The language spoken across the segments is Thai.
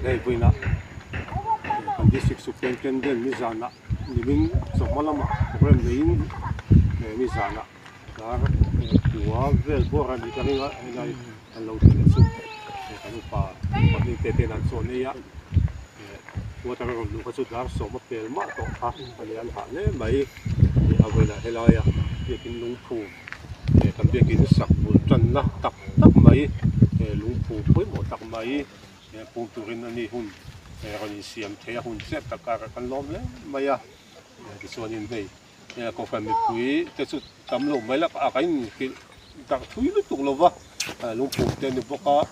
Nei puina kan district superintendent mi zana living somalama program lein mi zana dar wa vel bora di karinga ngai lo tele su kan pa ni tete nan so ne ya wa ta ro lu ka su dar so ma pel ma to ha ani an ha le mai avela helaya ye kin lung phu kan be kin sak bul tan na tak mai lung phu poi mo tak mai pung turin ani hun kan siam the hun set ta ka kan lom le maya ki sonin bei ko fa mi pui te su tam lo mai la ka kain ki ta thui lu tuk lo wa lung phu te ni boka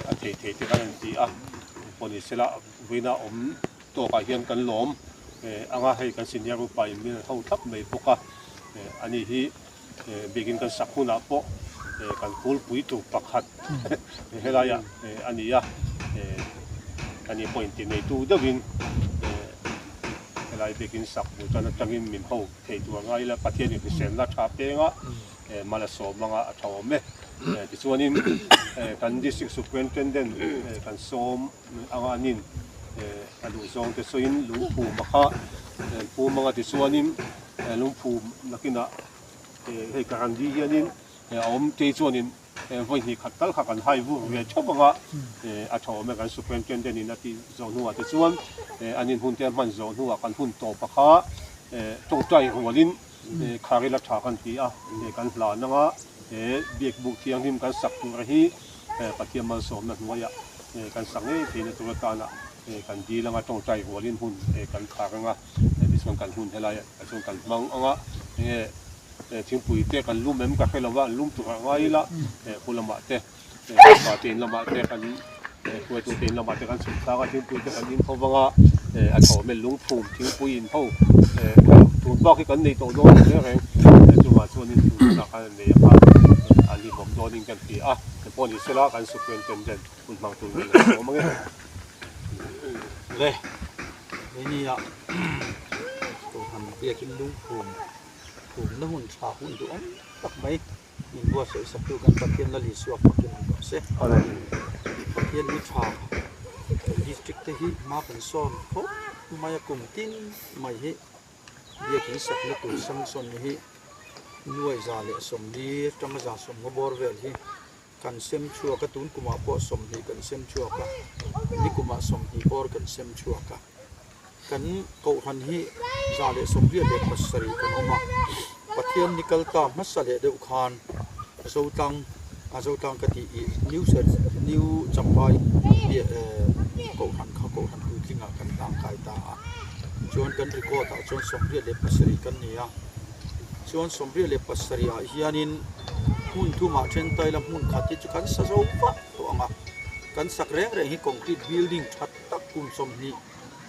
a the the te kan ti a poni sela vina to ka hian kan lom anga hei kan senior ru pai mi ho thap mai boka ani hi begin kan sakhuna po kan pul pui tu pakhat helaya ani ya ani point nei tu dawin helai begin sak bu tan tangin min ho thei tu ngai la pathian ni sen la tha pe nga mala so manga athaw me ti chuanin kan district superintendent kan som anga nin alu zong te soin lu pu makha pu manga ti chuanin lu pu nakina hei karandi hianin om te chuanin voi ni khatal kha kan hai vu ve chobanga athaw me kan superintendent in ati zong nuwa te chuan anin hun te man zong nuwa kan hun to pakha tong tai hualin kharila tha kan ti a kan hla nanga biak buk thiang him kan sak tu hi pathiam mal som na nuaya kan sange thina tu ta na kan di langa tong tai hualin hun kan kharanga biswan kan hun helai ason kan mang anga thing pui te kan lum mem ka khelawa lum tu ngai la kulama te pa tin lama te kan ku tu tin lama te kan sum ta ka thing pui te kan in khowanga a thaw me lung phum thing pui in ho tu ba ki kan nei to do le reng tu ma chuanin tu na kan nei pa ali bom do ning kan ti a te poni sela kan superintendent kun mang tu le mangi le ni ya to han te kin lung phum na hun cha hun du tak mai in bo se sa tu kan pathian la li suak pathian bo se pathian ni cha district te hi ma kan son ko maya kum tin mai hi dia kin sak na tu sang son hi nuai za le som li tama za som ngo bor vel hi kan sem chua ka tun kuma po som hi kan sem chua ka ni kuma som hi bor kan sem chua ka kan ko han hi za le som ri le pasari kan oma pathian nikal ta masale de ukhan azotang ka ti new champai ko han ku thinga kan tang kai ta chuan kan record ta chuan som ri le pasari kan nia chuan som ri le pasari a hianin hun thu ma chen tai la hun khati chu kan sa zo pa to anga kan sak reng hi concrete building that tak kum som ni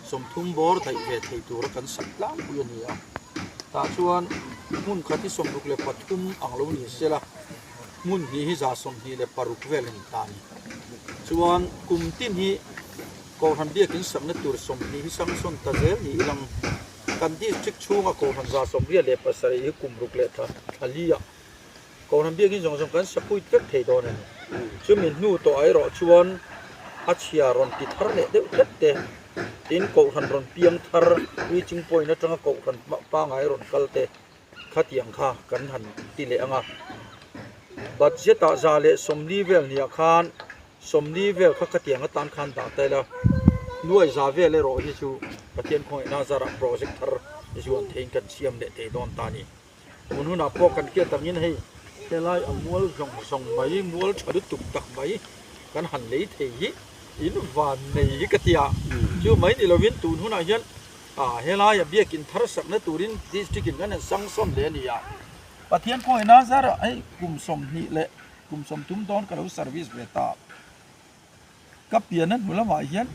som thum bor thai ve thei tur kan sak lam pu nia ta chuan mun khati som ruk le pathum anglo ni sela mun hi za som hi le paruk velen tani chuan kum tin hi ko han dia kin sam na tur som hi sang son ta zel ni lang kan district chunga ko han za som ria le pasari hi kum ruk le tha thalia ko han dia kin jong kan sapui tek thei don ani chumin nu to ai ro chuan achia ron ti thar le de te in ko han ron piang thar reaching point na tanga ko han pa ngai ron kalte khatiang kha kan han ti le anga budget ta za le somni vel ni khan somni vel kha khatiang tan khan ta ta la nuai za vel le ro hi chu pathian khoi na zara project thar juan thein kan siam le te don ta ni mun huna po kan ke tangin hei telai amol song mai mol chadu tuk tak mai kan han le thei hi in van nei ka tia chu mai ni lovin tun huna hian hela ya biakin thar sak na turin district in kan sang som le ni ya pathian khoi na zara ai kum som ni le kum som tum don ka lo service ve ta ka pian nan hula ma hian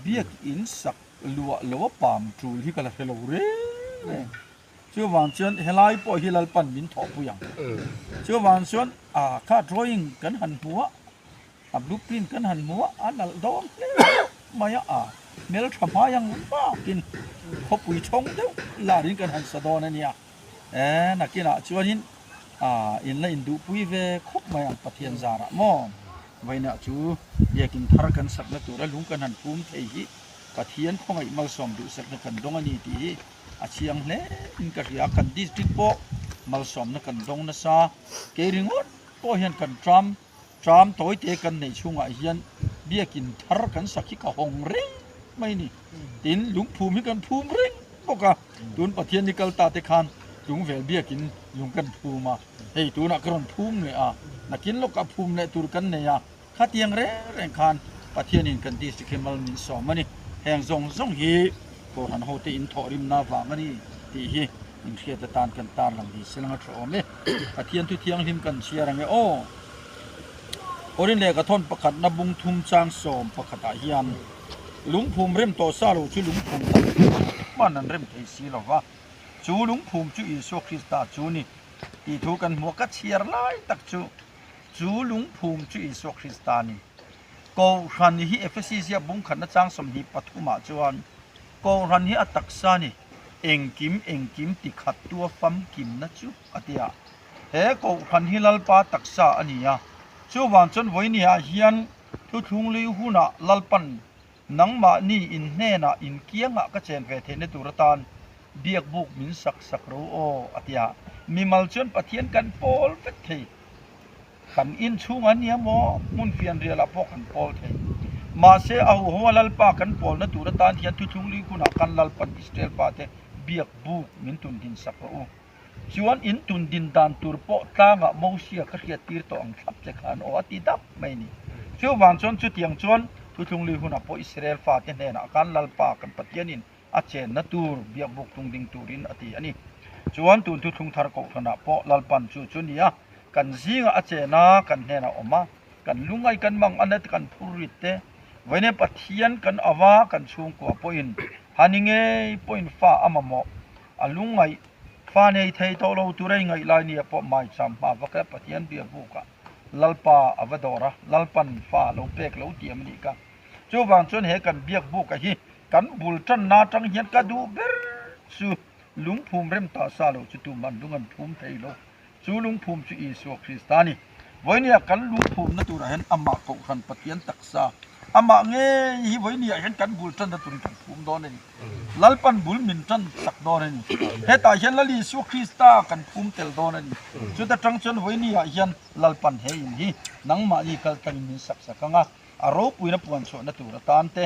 biak in sak luwa lo pam trul hi kala hello re chu wang chuan helai po hilal pan min tho pu yang chu wang chuan kha drawing kan han huwa blueprint kan han huwa anal dom maya mel thama yang pa kin khopui chong de la rin kan han sadon ania nakina chuanin in la indu pui ve khop mai ang pathian zara mo ไว้นะจูเบียกินทารกันสักนะตัวลุงกันหันภูมิเทหิปะเทียนของไอ้มัลสอมดูสักนะกันดงอันนี้ตีอาเชียงเล่อินกะริยากันดิสตริกโปมัลสอมนะกันดงนะซาเกริงอดก็เห็นกันทรัมตัวเตกันในช่วงไอ้เฮียนเบียกินทารกันสักที่กะหงเร่งไม่นี่ตินลุงภูมิกันภูมิเร่งบอกกะตุนปะเทียนนิกัลตาเตคานลุงเวลเบียกินลุงกันภูมิมาเฮ้ยตัวนักกรอนภูมิเนี่ยนักกินลูกกับภูมิเนี่ยตัวกันเนี่ยข้าเตียงแรงคานปะเทียนินกันดิสติเคมัลมินสอมันนี่แห่งทรงฮีโบหันโฮเตอินทอริมนาฟามันนี่ตีฮีอินเชียตตานกันตาลังดีเสลังทรอมเนี่ยปะเทียนทุเทียงหิมกันเชียรังเอโอโอรินเลกะทนประคัดนบุงทุมจางสอมประคัดอาเฮียนลุงภูมิเริ่มโตซาโลชื่อลุงภูมิมันนั้นเริ่มเทสีแล้วว่าจูลุงภูมิจูอิสุคริสตาจูนี่ตีทุกันหัวกัดเชียร์ไล่ตักจูลุงภูมิจูอิสุคริสตานี่ก็รันฮีเอฟซีเซียบุงขันจางสมฮีปฐุมาจวนก็รันฮีอัตักษานี่เองกิมติขัดตัวฟัมกิมนะจูอติยาเฮก็รันฮีลัลปาตักษาอันนี้จูวันจนไว้นี่เฮียนทุทุงลิหุนะลัลปันนังมานี่อินเนนะอินเกียงะก็เชนเวเทนตุรตานเบียกบุกมินสักรู้โออติยามีมัลชนปะเทียนกันโปลเฟตเทขันอินช่วงอันนี้มุนเฟียนเรียลพอกันโปลเทมาเสเอาหัวลัลปากันโปลนตุรตานที่ทุทุงลิกุนะกันลัลปันอิสเตลปาเทเบียกบุกมินตุนดินสักรู้ชวนอินตุนดินดานตุรโปตางะมอเสียกระเทียตีร์ตอังทับเจขันโออติดับไม่นี่ชวนวันชนชุดยังชวนทุทุงลิกุนะพออิสราเอลฟาเทเนนะกันลัลปากันปะเทียนินอาเจนนตูร์เบียกบุกตุงดิงตูรินอติอันนี้ชวนตุนทุทุงทารกขณะพอลัลปันชุนี่กันซิงอาเจนากันเนนะออกมากันลุงไอกันมังอันนั้นกันพูริตเตไว้ในปะเทียนกันอาวากันช่วงกว่าปอยน์ฮันนิงเอปอยน์ฟ้าอามามอลุงไอฟ้าในไทยโตเราตุเรงไงลายเนี่ยพอไม่จำมาว่าแค่ปะเทียนเบียบุกะลัลปาอวดอระลัลปันฟ้าเราเปกเราเตียมนี่กันจูบางชนเฮกันเบียบุกะฮีกันบุลจันนาจังเฮียนกันดูเบรสูลุงภูมิเริ่มตาซาโลจุตุมันลุงกันภูมิไทยโลจูลุงภูมิจูอิสุคริสตานีไว้เนี่ยกันลุงภูมินั่นตัวเห็นอามากุขันปะเทียนตักษาอามาเงยไว้เนี่ยเห็นกันบุลจันนั่นตัวกันภูมิโดนนี่ลัลปันบุลมินจันสักโดนนี่เฮตาเห็นลัลิสุคริสตากันภูมิเตลโดนนี่จุดแต่จังชนไว้เนี่ยเห็นลัลปันเฮยินฮีนังมาอีกัลตันมินสักกังอ่ะอารมณ์ปุยนับวันส่วนนั่นตัวตานเต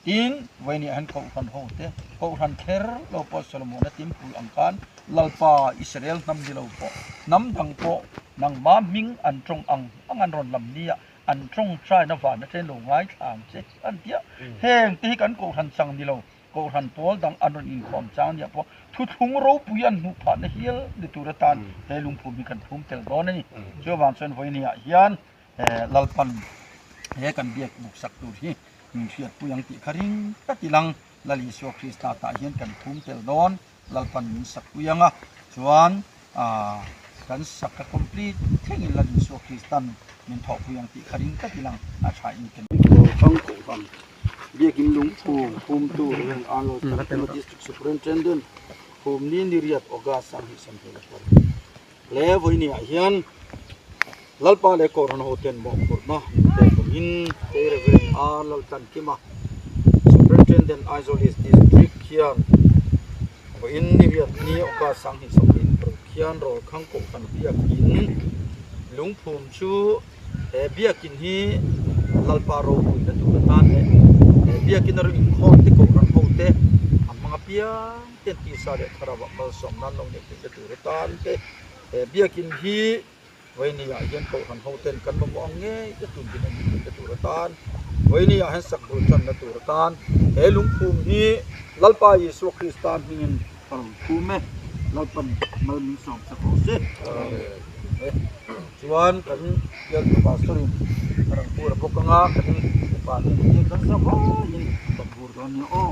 อินไว้เนี่ยเห็นเขาขันโหเตเขาขันเคร์เราพอสลมนัติมปุยอังการลัลปาอิสราเอลนำดิเราพอน้ำดังพอนังมามิงอันตรงอันรอนลำนี้อันตรงใช่นวานนั่นเองลงไงทางเช็คอันเดียแห่งที่กันเขาขันสังดิเราเขาขันพอดังอันรอนอินคอมจางเนี่ยพอทุกทุงเราปุยันหุบผ่านเฮียลดิตุรตานเฮลุงภูมิกันภูมิเตลโดนนี่เชื่อวันส่วนไว้เนี่ยเฮียนลัลปันเฮกันเบียกบุกสักตัวที่มีเชียดปุยังติคาริงตัดติลังลาลิโซคริสตาตาเฮียนกันภูมิเตลโดนลัลปันมีสักปุยังชวนกันสักก็ complete เท่งลาลิโซคริสตันมีทอปุยังติคาริงตัดติลังอาชัยอินกันฟังกูฟังเบียกินลุงภูมิตัวเรื่องอันโลตัดเป็นดิสตริกซูเปอร์อินเทนเดนต์ภูมินี้นิริยตออกาสังหิสัมเพลปแล้ววันนี้เฮียนลัลปาเลโกรันโฮเทนบอกพูดนะเด็กอินเทเรเวนอาร์ลัลตันกิมาซูเปอร์อินเทนเดนต์ไอโซลิสดิสทริกเฮียนวันนี้เรียนนี้โอกาสสังหิสมินปรุเฮียนรอข้างโกกันเบียกินลุงภูมิชูเบียกินฮีลัลปาโรบุยนั่นตัวตานเบียกินรอินคอนที่โกรันโฮเทอันมังเปียเต็นที่ซาเดคาราบะมัลสมนั่นลงในที่ตัวตานเบียกินฮีไว้นี่เห็นเขาหันเขาเต้นกันบ่มองเงี้ยจะตุนกินอันนี้จะตุรตานไว้นี่เห็นสักบุญจันทร์ตุรตานเฮลุงภูมินี้ลัลปายิสุคริสตานหินฟังภูมิลัลปันมันมีสองสักโอเซ่ชวนกันยันปาสตรินรังปูระปกงากันปานี่กันสักโอ้ยตับบูรดอนเนี่ยโอ้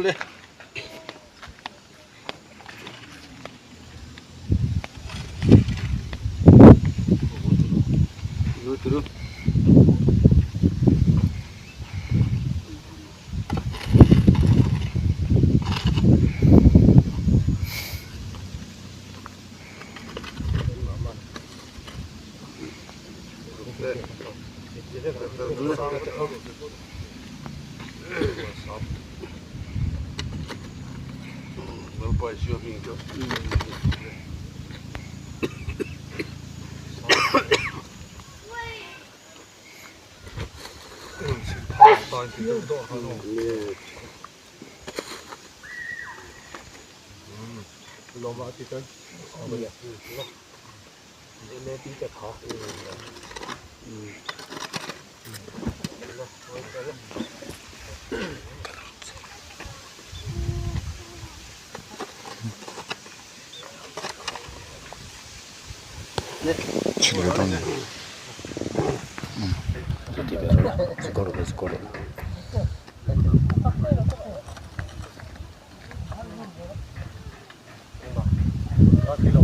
boleh. Turun. Loma titan. Ini tidak hak. Sicuro. Tutti vero. Sicuro. Kilo